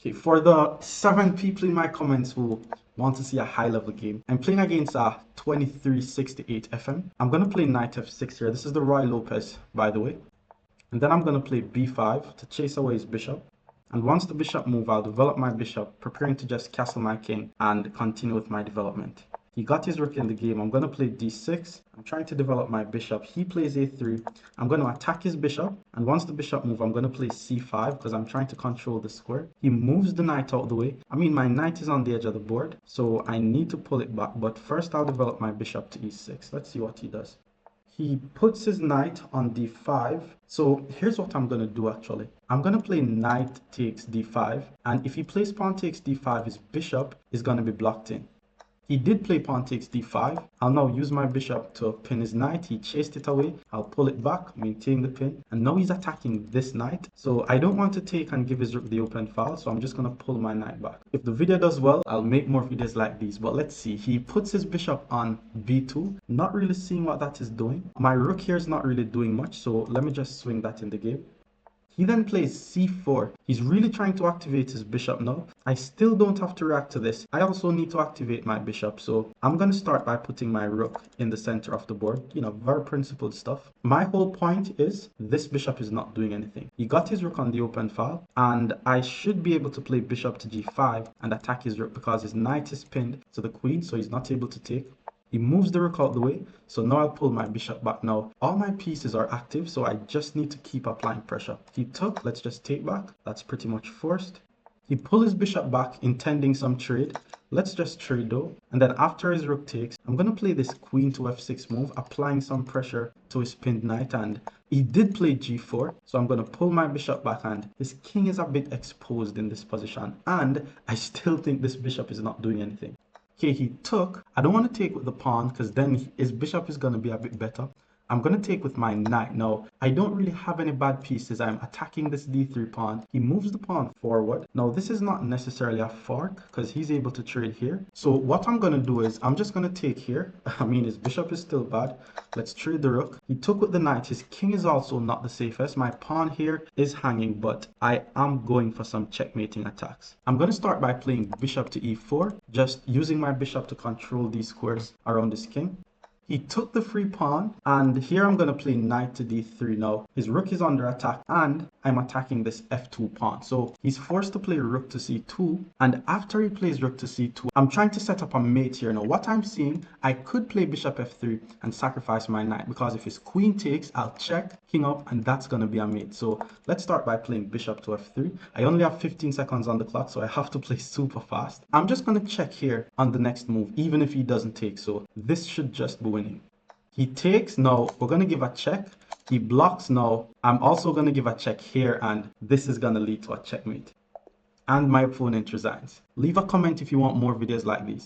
Okay, for the 7 people in my comments who want to see a high level game, I'm playing against a 2368 FM. I'm going to play knight f6 here. This is the Ruy Lopez, by the way. And then I'm going to play b5 to chase away his bishop. And once the bishop moves, I'll develop my bishop, preparing to just castle my king and continue with my development. He got his rook in the game. I'm going to play d6. I'm trying to develop my bishop. He plays a3. I'm going to attack his bishop. And once the bishop moves, I'm going to play c5 because I'm trying to control the square. He moves the knight out of the way. I mean, my knight is on the edge of the board, so I need to pull it back. But first, I'll develop my bishop to e6. Let's see what he does. He puts his knight on d5. So here's what I'm going to do actually. I'm going to play knight takes d5. And if he plays pawn takes d5, his bishop is going to be blocked in. He did play pawn takes d5. I'll now use my bishop to pin his knight. He chased it away. I'll pull it back, maintain the pin. And now he's attacking this knight. So I don't want to take and give his rook the open file. So I'm just going to pull my knight back. If the video does well, I'll make more videos like these. But let's see. He puts his bishop on b2. Not really seeing what that is doing. My rook here is not really doing much. So let me just swing that in the game. He then plays c4. He's really trying to activate his bishop now. I still don't have to react to this. I also need to activate my bishop. So I'm going to start by putting my rook in the center of the board. You know, very principled stuff. My whole point is this bishop is not doing anything. He got his rook on the open file. And I should be able to play bishop to g5 and attack his rook because his knight is pinned to the queen. So he's not able to take. He moves the rook out the way, so now I'll pull my bishop back. Now, all my pieces are active, so I just need to keep applying pressure. He took, let's just take back. That's pretty much forced. He pulled his bishop back, intending some trade. Let's just trade though. And then after his rook takes, I'm going to play this queen to f6 move, applying some pressure to his pinned knight. And he did play g4, so I'm going to pull my bishop back, and his king is a bit exposed in this position. And I still think this bishop is not doing anything. Okay, he took. I don't want to take with the pawn because then his bishop is going to be a bit better. I'm going to take with my knight. Now, I don't really have any bad pieces. I'm attacking this d3 pawn. He moves the pawn forward. Now, this is not necessarily a fork because he's able to trade here. So what I'm going to do is I'm just going to take here. I mean, his bishop is still bad. Let's trade the rook. He took with the knight. His king is also not the safest. My pawn here is hanging, but I am going for some checkmating attacks. I'm going to start by playing bishop to e4, just using my bishop to control these squares around this king. He took the free pawn, and here I'm going to play knight to d3 now. His rook is under attack, and I'm attacking this f2 pawn. So he's forced to play rook to c2, and after he plays rook to c2, I'm trying to set up a mate here. Now, what I'm seeing, I could play bishop f3 and sacrifice my knight, because if his queen takes, I'll check, king up, and that's going to be a mate. So let's start by playing bishop to f3. I only have 15 seconds on the clock, so I have to play super fast. I'm just going to check here on the next move, even if he doesn't take. So this should just be winning. He takes. Now we're going to give a check. He blocks. Now I'm also going to give a check here, and this is going to lead to a checkmate. And my opponent resigns. Leave a comment if you want more videos like these.